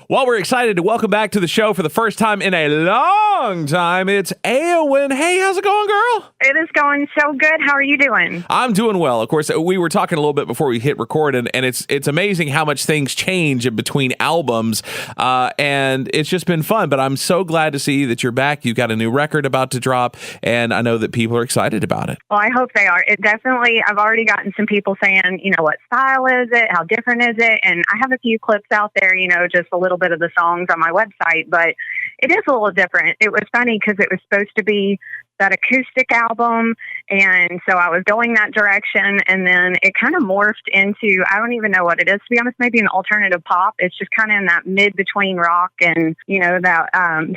Well, we're excited to welcome back to the show for the first time in a long time. It's Eowyn. Hey, how's it going, girl? It is going so good. How are you doing? I'm doing well. Of course, we were talking a little bit before we hit record, and it's amazing how much things change in between albums, and it's just been fun. But I'm so glad to see that you're back. You've got a new record about to drop, and I know that people are excited about it. Well, I hope they are. It definitely, I've already gotten some people saying, what style is it? How different is it? And I have a few clips out there, just a little bit of the songs on my website, but it is a little different. It was funny because it was supposed to be that acoustic album, and so I was going that direction, and then it kind of morphed into, I don't even know what it is, to be honest, maybe an alternative pop. It's just kind of in that mid-between rock and, that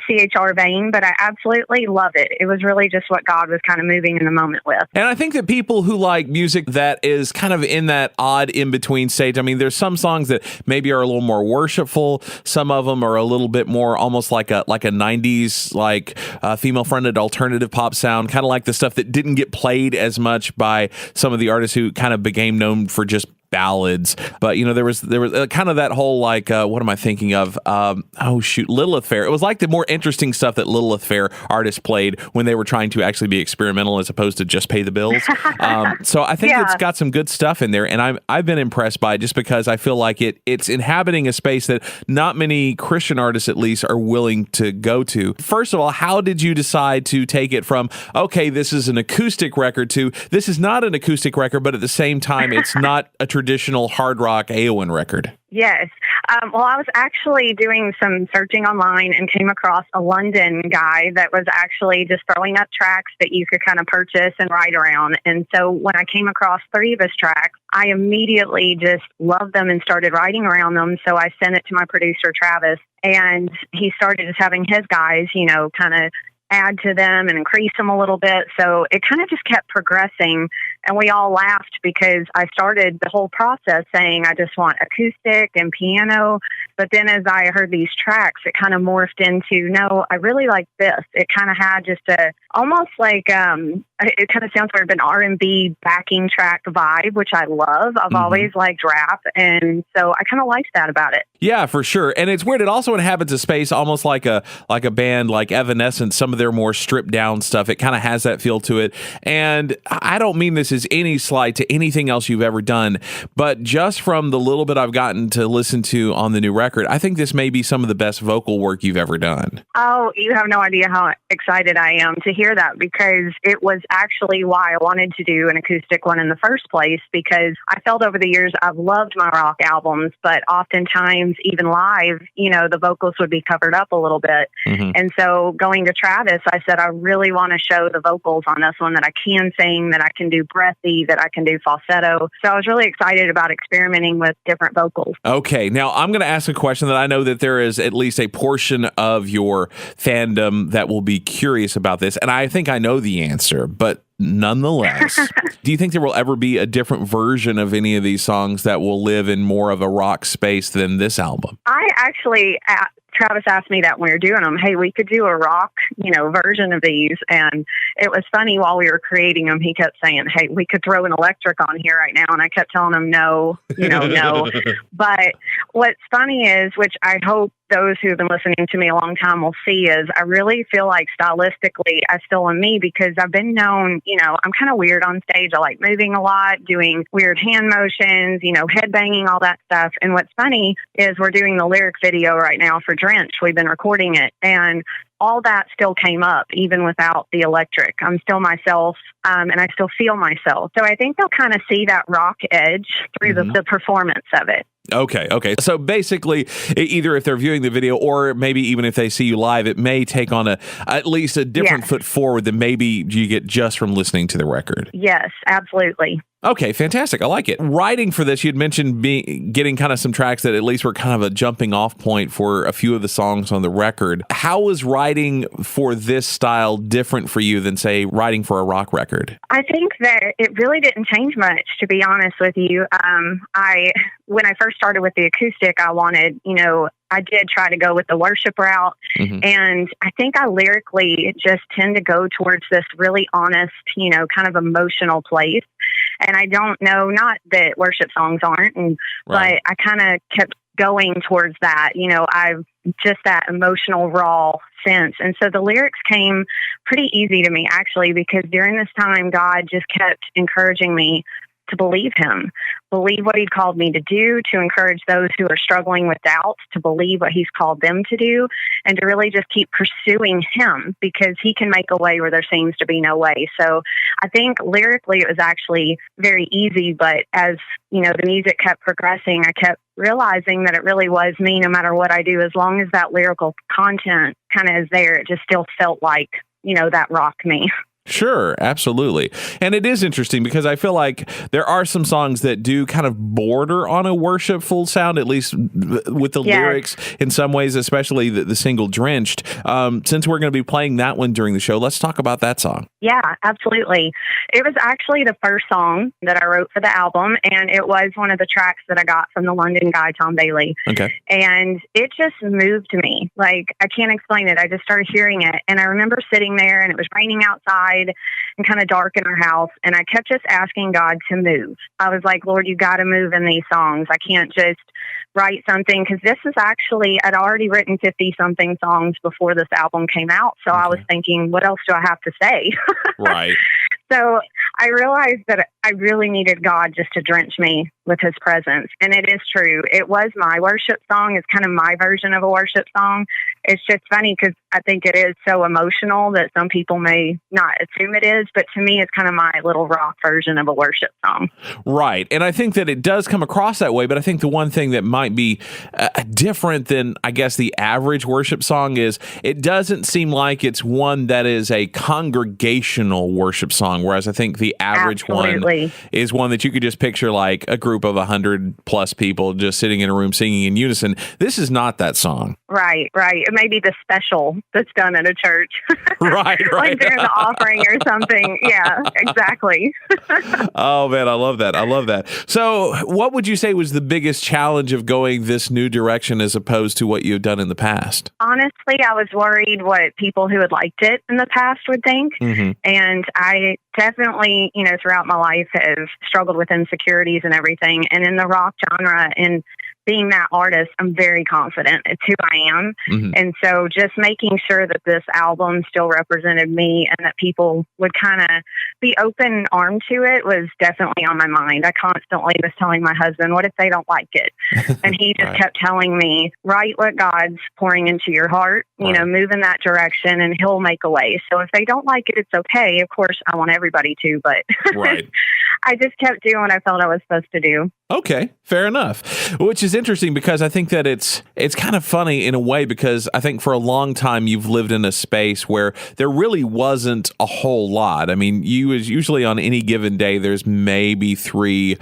CHR vein, but I absolutely love it. It was really just what God was kind of moving in the moment with. And I think that people who like music that is kind of in that odd in-between stage, I mean, there's some songs that maybe are a little more worshipful. Some of them are a little bit more almost like a 90s, female-fronted alternative pop sound, kind of like the stuff that didn't get played as much by some of the artists who kind of became known for just ballads. But there was kind of that whole what am I thinking of? Lilith Fair. It was like the more interesting stuff that Lilith Fair artists played when they were trying to actually be experimental as opposed to just pay the bills. So I think it's got some good stuff in there, and I've been impressed by it just because I feel like it's inhabiting a space that not many Christian artists at least are willing to go to. First of all, how did you decide to take it from, okay, this is an acoustic record to this is not an acoustic record, but at the same time it's not a traditional hard rock Eowyn record? Yes. Well, I was actually doing some searching online and came across a London guy that was actually just throwing up tracks that you could kind of purchase and write around. And so when I came across 3 of his tracks, I immediately just loved them and started writing around them. So I sent it to my producer, Travis, and he started just having his guys, kind of add to them and increase them a little bit. So it kind of just kept progressing, and we all laughed because I started the whole process saying I just want acoustic and piano, but then as I heard these tracks, it kind of morphed into, no, I really like this. It kind of had just almost like it kind of sounds weird, but an R&B backing track vibe, which I love. I've always liked rap, and so I kind of liked that about it. Yeah, for sure. And it's weird. It also inhabits a space almost like a band like Evanescence, some of their more stripped down stuff. It kind of has that feel to it. And I don't mean this as any slight to anything else you've ever done, but just from the little bit I've gotten to listen to on the new record, I think this may be some of the best vocal work you've ever done. Oh, you have no idea how excited I am to hear that, because it was actually why I wanted to do an acoustic one in the first place, because I felt over the years I've loved my rock albums, but oftentimes even live, the vocals would be covered up a little bit. And so going to Travis, I said, I really want to show the vocals on this one, that I can sing, that I can do breathy, that I can do falsetto. So I was really excited about experimenting with different vocals. Okay. Now I'm going to ask a question that I know that there is at least a portion of your fandom that will be curious about this. And I think I know the answer, but nonetheless, do you think there will ever be a different version of any of these songs that will live in more of a rock space than this album? I actually, Travis asked me that when we were doing them, hey, we could do a rock, version of these. And it was funny, while we were creating them, he kept saying, hey, we could throw an electric on here right now. And I kept telling him, no, no. But what's funny is, which I hope those who have been listening to me a long time will see, is I really feel like stylistically I still am me, because I've been known, I'm kind of weird on stage. I like moving a lot, doing weird hand motions, head banging, all that stuff. And what's funny is we're doing the lyric video right now for Drench. We've been recording it, and all that still came up even without the electric. I'm still myself, and I still feel myself. So I think they'll kind of see that rock edge through the performance of it. Okay. So basically, either if they're viewing the video or maybe even if they see you live, it may take on at least a different foot forward than maybe you get just from listening to the record. Yes, absolutely. Okay, fantastic. I like it. Writing for this, you'd mentioned getting kind of some tracks that at least were kind of a jumping off point for a few of the songs on the record. How was writing for this style different for you than, say, writing for a rock record? I think that it really didn't change much, to be honest with you. When I first started with the acoustic, I wanted, I did try to go with the worship route. And I think I lyrically just tend to go towards this really honest, kind of emotional place. And I don't know, not that worship songs aren't, but I kind of kept going towards that. I've just that emotional, raw sense. And so the lyrics came pretty easy to me, actually, because during this time, God just kept encouraging me to believe him, believe what he'd called me to do, to encourage those who are struggling with doubts, to believe what he's called them to do, and to really just keep pursuing him, because he can make a way where there seems to be no way. So I think lyrically it was actually very easy, but as the music kept progressing, I kept realizing that it really was me no matter what I do. As long as that lyrical content kind of is there, it just still felt like, that rocked me. Sure, absolutely. And it is interesting because I feel like there are some songs that do kind of border on a worshipful sound, at least with the lyrics in some ways, especially the single Drenched. Since we're going to be playing that one during the show, let's talk about that song. Yeah, absolutely. It was actually the first song that I wrote for the album, and it was one of the tracks that I got from the London guy, Tom Bailey. Okay. And it just moved me. Like, I can't explain it. I just started hearing it, and I remember sitting there, and it was raining outside and kind of dark in our house. And I kept just asking God to move. I was like, Lord, you got to move in these songs. I can't just write something, because this is actually, I'd already written 50 something songs before this album came out. So I was thinking, what else do I have to say? Right. So I realized that I really needed God just to drench me with his presence. And it is true. It was my worship song. It's kind of my version of a worship song. It's just funny because I think it is so emotional that some people may not assume it is. But to me, it's kind of my little rock version of a worship song. Right. And I think that it does come across that way. But I think the one thing that might be different than, I guess, the average worship song is it doesn't seem like it's one that is a congregational worship song. Whereas I think the average one is one that you could just picture like a group of 100 plus people just sitting in a room singing in unison. This is not that song. Right. It may be the special that's done at a church. Right. Like during the offering or something. Yeah, exactly. Oh, man, I love that. So what would you say was the biggest challenge of going this new direction as opposed to what you've done in the past? Honestly, I was worried what people who had liked it in the past would think. Mm-hmm. And I definitely, throughout my life have struggled with insecurities and everything. And in the rock genre and being that artist, I'm very confident it's who I am. Mm-hmm. And so just making sure that this album still represented me and that people would kind of be open armed to it was definitely on my mind. I constantly was telling my husband, what if they don't like it? And he just kept telling me, write what God's pouring into your heart, move in that direction and he'll make a way. So if they don't like it, it's okay. Of course, I want everybody to, but I just kept doing what I felt I was supposed to do. Okay, fair enough. Which is interesting because I think that it's kind of funny in a way because I think for a long time you've lived in a space where there really wasn't a whole lot. I mean, usually on any given day there's maybe 3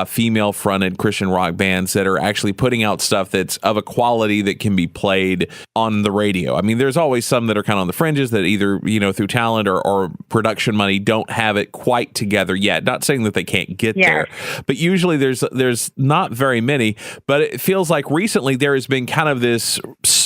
female-fronted Christian rock bands that are actually putting out stuff that's of a quality that can be played on the radio. I mean, there's always some that are kind of on the fringes that either, through talent or production money don't have it quite together yet. Not saying that they can't get there, but usually there's not very many, but it feels like recently there has been kind of this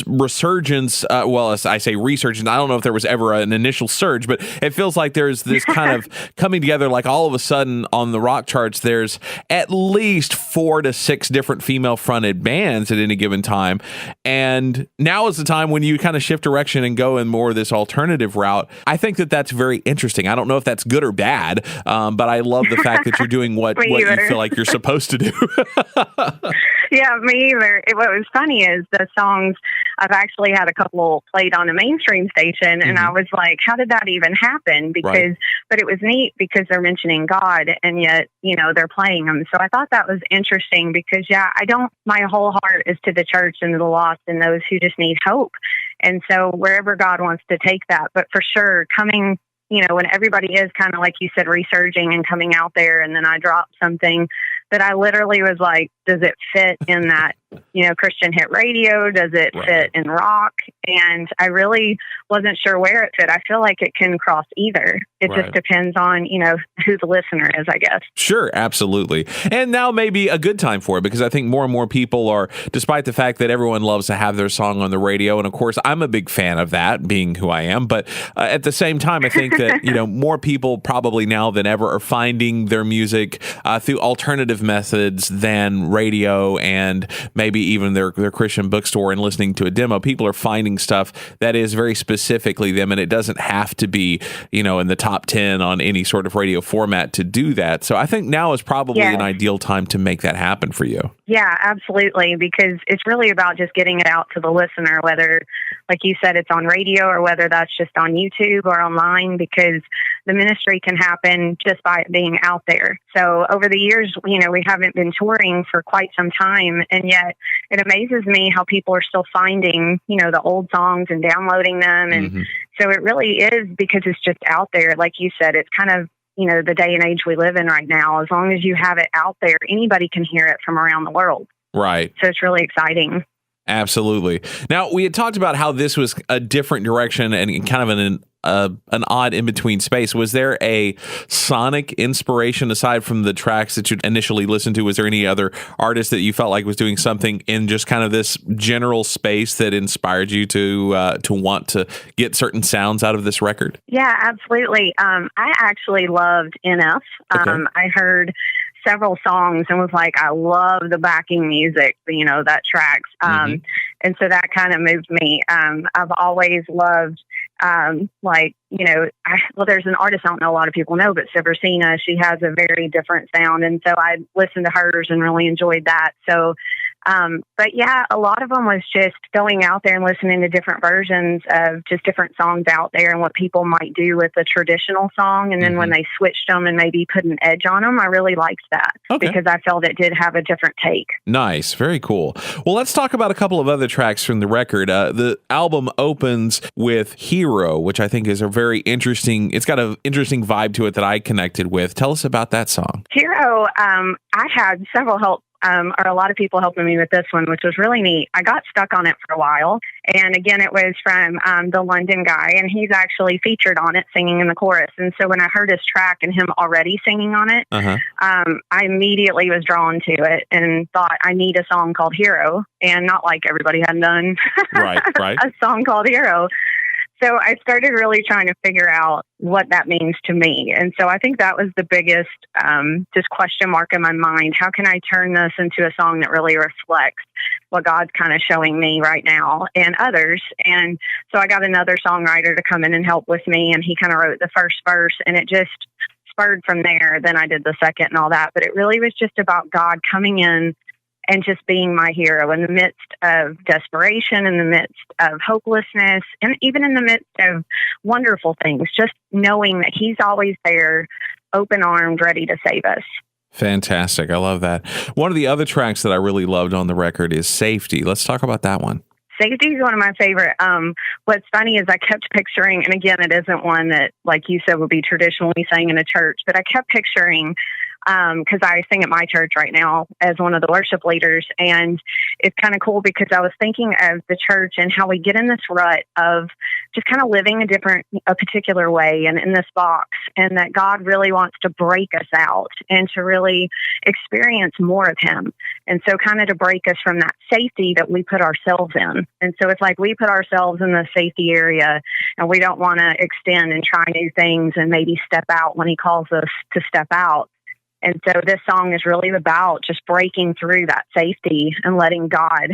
resurgence. Well, as I say resurgence, I don't know if there was ever an initial surge, but it feels like there's this kind of coming together. Like all of a sudden on the rock charts, there's at least 4 to 6 different female fronted bands at any given time. And now is the time when you kind of shift direction and go in more of this alternative route. I think that that's very interesting. I don't know if that's good or bad, but I love the fact that you're doing what you feel like you're supposed to do. Yeah, me either. What was funny is the songs, I've actually had a couple played on a mainstream station, and I was like, how did that even happen? But it was neat because they're mentioning God, and yet, they're playing them. So I thought that was interesting because, my whole heart is to the church and the lost and those who just need hope. And so wherever God wants to take that, but for sure, coming when everybody is kind of like you said, resurging and coming out there, and then I dropped something that I literally was like, does it fit in that, Christian hit radio? Does it fit in rock? and I really wasn't sure where it fit. I feel like it can cross either. It just depends on, who the listener is, I guess. Sure, absolutely. And now may be a good time for it, because I think more and more people are, despite the fact that everyone loves to have their song on the radio, and of course I'm a big fan of that, being who I am, but at the same time I think that more people probably now than ever are finding their music through alternative methods than radio and maybe even their Christian bookstore and listening to a demo. People are finding stuff that is very specifically them, and it doesn't have to be in the top 10 on any sort of radio format to do that. So I think now is probably an ideal time to make that happen for you. Yeah, absolutely, because it's really about just getting it out to the listener, whether, like you said, it's on radio or whether that's just on YouTube or online, because the ministry can happen just by it being out there. So over the years, we haven't been touring for quite some time, and yet it amazes me how people are still finding, the old songs and downloading them. And so it really is because it's just out there. Like you said, it's kind of, the day and age we live in right now. As long as you have it out there, anybody can hear it from around the world. Right. So it's really exciting. Absolutely. Now, we had talked about how this was a different direction and kind of an odd in-between space. Was there a sonic inspiration aside from the tracks that you initially listened to? Was there any other artist that you felt like was doing something in just kind of this general space that inspired you to want to get certain sounds out of this record? Yeah, absolutely. I actually loved NF. Okay. I heard several songs and was like, I love the backing music, that tracks. And so that kind of moved me. I've always loved, there's an artist I don't know a lot of people know, but Severina, she has a very different sound. And so I listened to hers and really enjoyed that. So, but yeah, a lot of them was just going out there and listening to different versions of just different songs out there and what people might do with a traditional song. And then when they switched them and maybe put an edge on them, I really liked that because I felt it did have a different take. Nice. Very cool. Well, let's talk about a couple of other tracks from the record. The album opens with Hero, which I think is a very interesting, it's got an interesting vibe to it that I connected with. Tell us about that song. Hero, I had several or a lot of people helping me with this one, which was really neat. I got stuck on it for a while. And again, it was from the London guy, and he's actually featured on it singing in the chorus. And so when I heard his track and him already singing on it, I immediately was drawn to it and thought, I need a song called Hero. And not like everybody had done a song called Hero. So I started really trying to figure out what that means to me. And so I think that was the biggest just question mark in my mind. How can I turn this into a song that really reflects what God's kind of showing me right now and others? And so I got another songwriter to come in and help with me, and he kind of wrote the first verse, and it just spurred from there. Then I did the second and all that. But it really was just about God coming in and just being my hero in the midst of desperation, in the midst of hopelessness, and even in the midst of wonderful things, just knowing that he's always there, open-armed, ready to save us. Fantastic. I love that. One of the other tracks that I really loved on the record is Safety. Let's talk about that one. Safety is one of my favorite. What's funny is I kept picturing, and again, it isn't one that, like you said, would be traditionally sang in a church, but I kept picturing, because I sing at my church right now as one of the worship leaders, and it's kind of cool because I was thinking of the church and how we get in this rut of just kind of living a particular way and in this box, and that God really wants to break us out and to really experience more of him. And so kind of to break us from that safety that we put ourselves in. And so it's like we put ourselves in the safety area and we don't want to extend and try new things and maybe step out when he calls us to step out. And so this song is really about just breaking through that safety and letting God,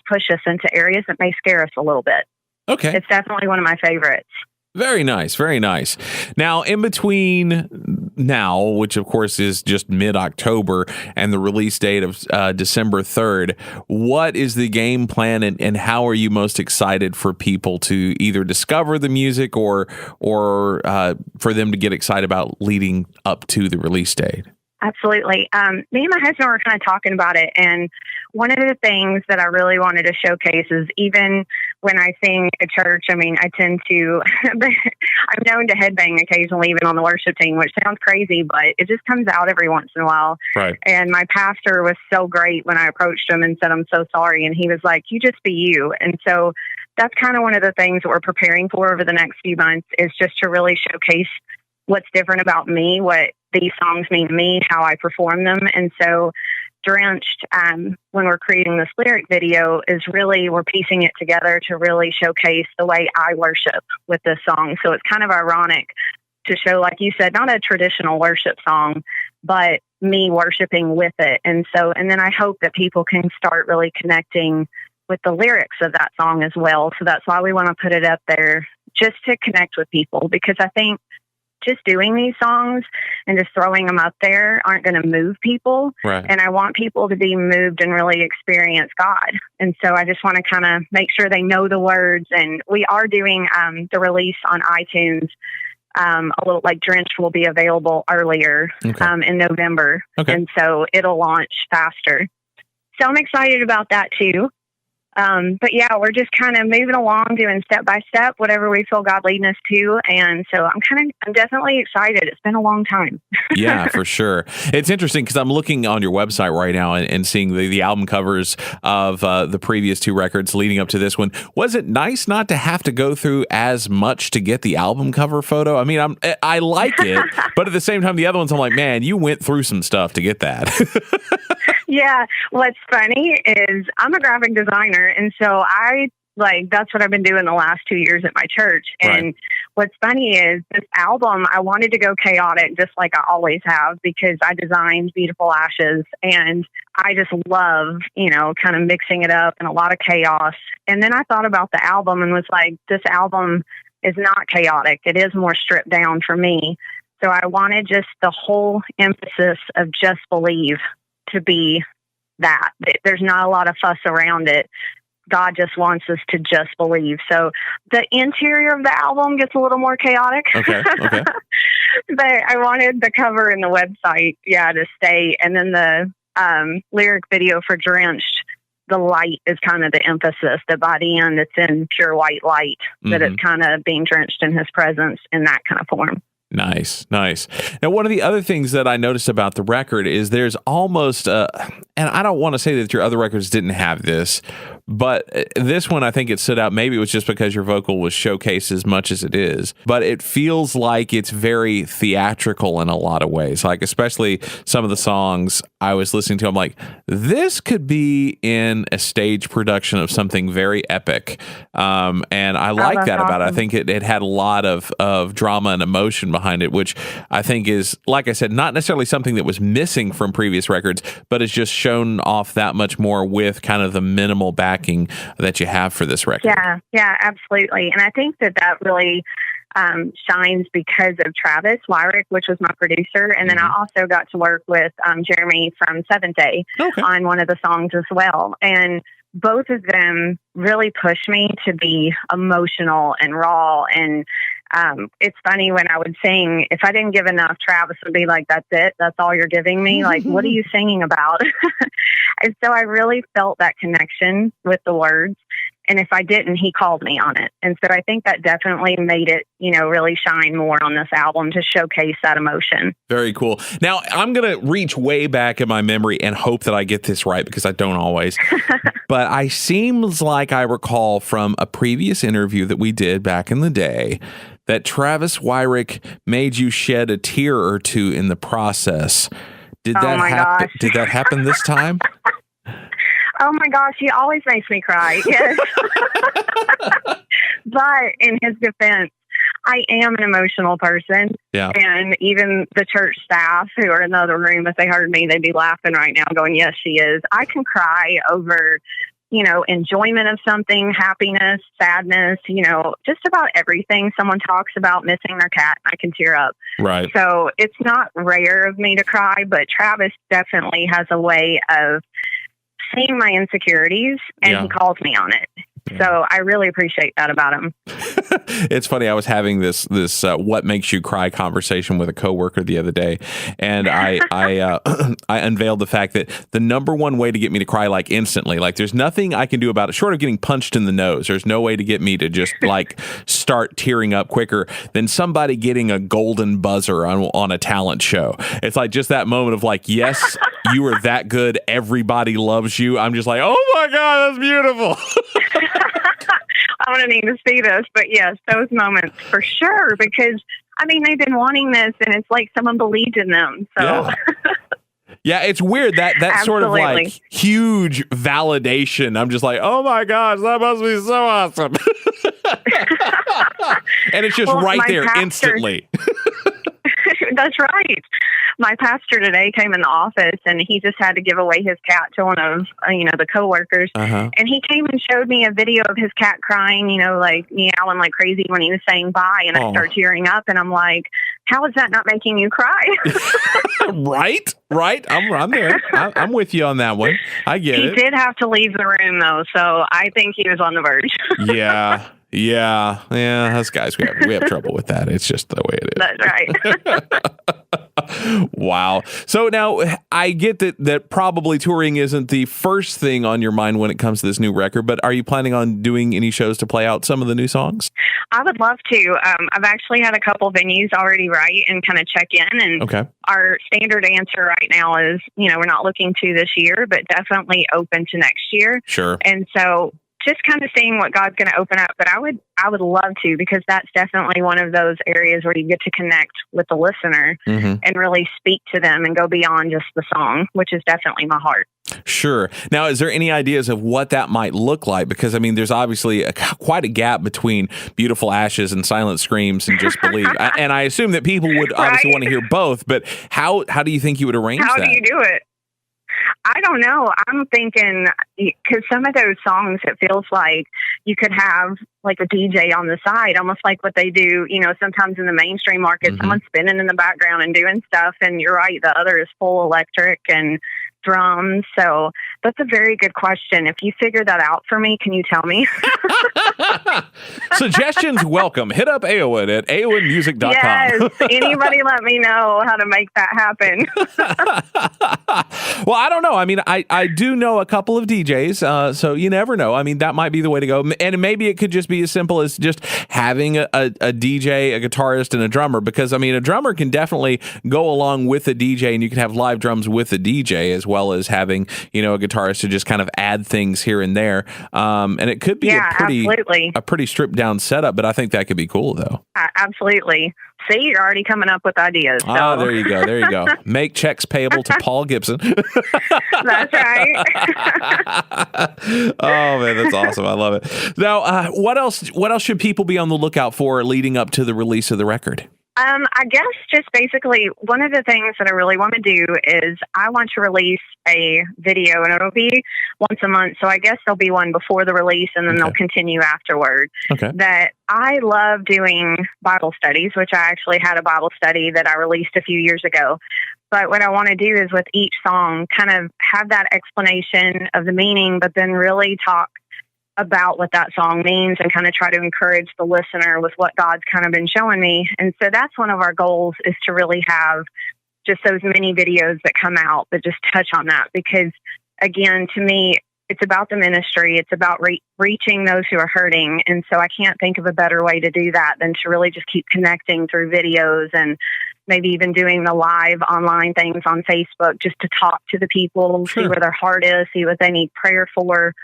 push us into areas that may scare us a little bit. Okay. It's definitely one of my favorites. Very nice. Very nice. Now, in between now, which of course is just mid-October, and the release date of December 3rd, what is the game plan and how are you most excited for people to either discover the music or for them to get excited about leading up to the release date? Absolutely. Me and my husband were kind of talking about it, and one of the things that I really wanted to showcase is even when I sing at church, I mean, I tend to, I'm known to headbang occasionally, even on the worship team, which sounds crazy, but it just comes out every once in a while. Right. And my pastor was so great when I approached him and said, I'm so sorry. And he was like, you just be you. And so that's kind of one of the things that we're preparing for over the next few months, is just to really showcase what's different about me, what these songs mean to me, how I perform them. And so Drenched, when we're creating this lyric video, is really, we're piecing it together to really showcase the way I worship with this song. So it's kind of ironic to show, like you said, not a traditional worship song, but me worshiping with it. And then I hope that people can start really connecting with the lyrics of that song as well. So that's why we want to put it up there, just to connect with people, because I think just doing these songs and just throwing them up there aren't going to move people. Right. And I want people to be moved and really experience God. And so I just want to kind of make sure they know the words. And we are doing the release on iTunes. A little like Drenched will be available earlier in November. Okay. And so it'll launch faster. So I'm excited about that too. But yeah, we're just kind of moving along, doing step by step, whatever we feel God leading us to. And so I'm definitely excited. It's been a long time. Yeah, for sure. It's interesting because I'm looking on your website right now and seeing the album covers of the previous two records leading up to this one. Was it nice not to have to go through as much to get the album cover photo? I mean, I like it, but at the same time, the other ones, I'm like, man, you went through some stuff to get that. Yeah. What's funny is I'm a graphic designer. And so that's what I've been doing the last 2 years at my church. And what's funny is this album, I wanted to go chaotic, just like I always have, because I designed Beautiful Ashes and I just love, kind of mixing it up and a lot of chaos. And then I thought about the album and was like, this album is not chaotic. It is more stripped down for me. So I wanted just the whole emphasis of Just Believe to be that. There's not a lot of fuss around it. God just wants us to just believe. So the interior of the album gets a little more chaotic. Okay. But I wanted the cover and the website, to stay. And then the lyric video for Drenched, the light is kind of the emphasis, that by the end it's in pure white light, that it's kind of being drenched in his presence in that kind of form. Nice. Now, one of the other things that I noticed about the record is there's almost, and I don't want to say that your other records didn't have this, but this one, I think it stood out. Maybe it was just because your vocal was showcased as much as it is, but it feels like it's very theatrical in a lot of ways. Like, especially some of the songs I was listening to, I'm like, this could be in a stage production of something very epic. And I like that about it. I think it had a lot of drama and emotion behind it, which I think is, like I said, not necessarily something that was missing from previous records, but it's just shown off that much more with kind of the minimal backing that you have for this record. Yeah, absolutely. And I think that really shines because of Travis Wyrick, which was my producer. And then I also got to work with Jeremy from Seventh Day on one of the songs as well. And both of them really pushed me to be emotional and raw. And it's funny, when I would sing, if I didn't give enough, Travis would be like, that's it? That's all you're giving me? Like, what are you singing about? And so I really felt that connection with the words. And if I didn't, he called me on it. And so I think that definitely made it, really shine more on this album, to showcase that emotion. Very cool. Now, I'm going to reach way back in my memory and hope that I get this right, because I don't always. But I seems like I recall from a previous interview that we did back in the day that Travis Wyrick made you shed a tear or two in the process. Did that happen? Did that happen this time? Oh my gosh, he always makes me cry. Yes. But in his defense, I am an emotional person. Yeah. And even the church staff who are in the other room, if they heard me, they'd be laughing right now going, yes, she is. I can cry over, enjoyment of something, happiness, sadness, just about everything. Someone talks about missing their cat, I can tear up. Right. So it's not rare of me to cry, but Travis definitely has a way of seeing my insecurities, and he calls me on it. So I really appreciate that about him. It's funny. I was having this what makes you cry conversation with a coworker the other day, and I I unveiled the fact that the number one way to get me to cry like instantly, like there's nothing I can do about it short of getting punched in the nose. There's no way to get me to just like start tearing up quicker than somebody getting a golden buzzer on a talent show. It's like just that moment of like, yes, you are that good. Everybody loves you. I'm just like, oh my God, that's beautiful. I'm going to need to see this. But yes, those moments for sure, because I mean, they've been wanting this and it's like someone believed in them. So yeah. Yeah, it's weird that sort of like huge validation. I'm just like, oh my gosh, that must be so awesome. And it's just right there instantly. That's right. My pastor today came in the office and he just had to give away his cat to one of, the coworkers. Uh-huh. And he came and showed me a video of his cat crying, like meowing like crazy when he was saying bye. And I started tearing up and I'm like, how is that not making you cry? Right. I'm there. I'm with you on that one. I get it. He did have to leave the room though. So I think he was on the verge. Yeah. Us guys, we have trouble with that. It's just the way it is. That's right. Wow. So now I get that probably touring isn't the first thing on your mind when it comes to this new record, but are you planning on doing any shows to play out some of the new songs? I would love to. I've actually had a couple venues already write and kind of check in. And our standard answer right now is, we're not looking to this year, but definitely open to next year. Sure. And so just kind of seeing what God's going to open up. But I would love to, because that's definitely one of those areas where you get to connect with the listener and really speak to them and go beyond just the song, which is definitely my heart. Sure. Now, is there any ideas of what that might look like? Because, I mean, there's obviously quite a gap between Beautiful Ashes and Silent Screams and Just Believe. And I assume that people would obviously want to hear both, but how do you think you would arrange that? How do you do it? I don't know. I'm thinking, because some of those songs, it feels like you could have like a DJ on the side, almost like what they do, sometimes in the mainstream market, someone spinning in the background and doing stuff. And you're right, the other is full electric and drums. So that's a very good question. If you figure that out for me, can you tell me? Suggestions welcome. Hit up Eowyn at eowynmusic.com. Yes. Anybody let me know how to make that happen. Well, I don't know. I mean, I do know a couple of DJs, so you never know. I mean, that might be the way to go. And maybe it could just be as simple as just having a DJ, a guitarist, and a drummer, because, I mean, a drummer can definitely go along with a DJ, and you can have live drums with a DJ as well as having, a guitarist to just kind of add things here and there. And it could be a pretty stripped down setup, but I think that could be cool, though. Absolutely. See, you're already coming up with ideas. So. Oh, there you go. Make checks payable to Paul Gibson. That's right. Oh man, that's awesome. I love it. Now, what else should people be on the lookout for leading up to the release of the record? I guess just basically one of the things that I really want to do is I want to release a video, and it'll be once a month. So I guess there'll be one before the release, and then they'll continue afterward. That I love doing Bible studies, which I actually had a Bible study that I released a few years ago. But what I want to do is with each song, kind of have that explanation of the meaning, but then really talk about what that song means and kind of try to encourage the listener with what God's kind of been showing me. And so that's one of our goals, is to really have just those mini videos that come out that just touch on that. Because again, to me, it's about the ministry. It's about reaching those who are hurting. And so I can't think of a better way to do that than to really just keep connecting through videos, and maybe even doing the live online things on Facebook, just to talk to the people, see where their heart is, see what they need prayer for.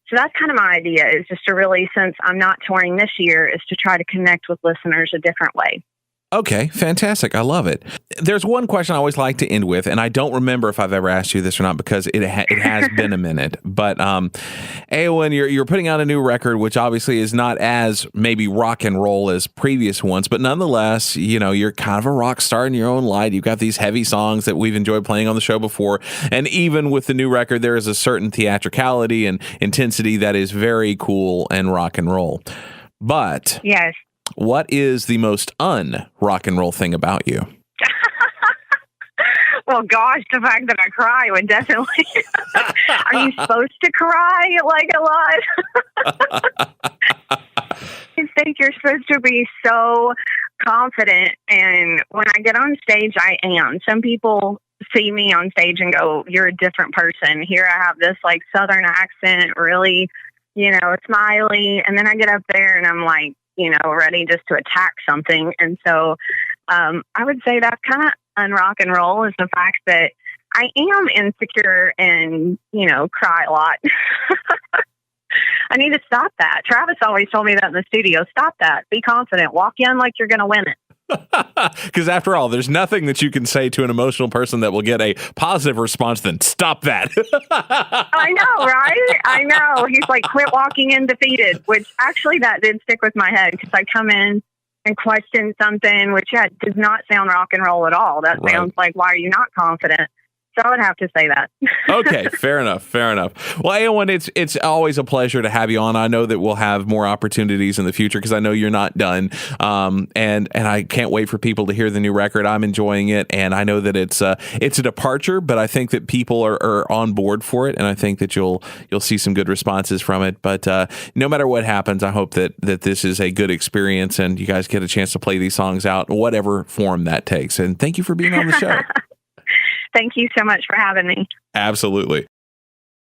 So that's kind of my idea, is just to really, since I'm not touring this year, is to try to connect with listeners a different way. Okay, fantastic. I love it. There's one question I always like to end with, and I don't remember if I've ever asked you this or not, because it has been a minute. But Eowyn, you're putting out a new record, which obviously is not as maybe rock and roll as previous ones, but nonetheless, you're kind of a rock star in your own light. You've got these heavy songs that we've enjoyed playing on the show before, and even with the new record, there is a certain theatricality and intensity that is very cool and rock and roll. But yes. What is the most un-rock and roll thing about you? Well, gosh, the fact that I cry would definitely. Are you supposed to cry like a lot? I think you're supposed to be so confident, and when I get on stage, I am. Some people see me on stage and go, "You're a different person." Here, I have this like Southern accent, really, smiley, and then I get up there and I'm like, ready just to attack something. And so, I would say that's kind of unrock and roll, is the fact that I am insecure and cry a lot. I need to stop that. Travis always told me that in the studio. Stop that. Be confident. Walk in like you're going to win it. Because after all, there's nothing that you can say to an emotional person that will get a positive response than stop that. I know, right? I know. He's like, quit walking in defeated, which actually that did stick with my head, because I come in and question something, which does not sound rock and roll at all. That sounds like, why are you not confident? So I would have to say that. Okay, fair enough. Well, Eowyn, it's always a pleasure to have you on. I know that we'll have more opportunities in the future, because I know you're not done. And I can't wait for people to hear the new record. I'm enjoying it, and I know that it's a departure, but I think that people are on board for it, and I think that you'll see some good responses from it. But no matter what happens, I hope that this is a good experience, and you guys get a chance to play these songs out in whatever form that takes. And thank you for being on the show. Thank you so much for having me. Absolutely.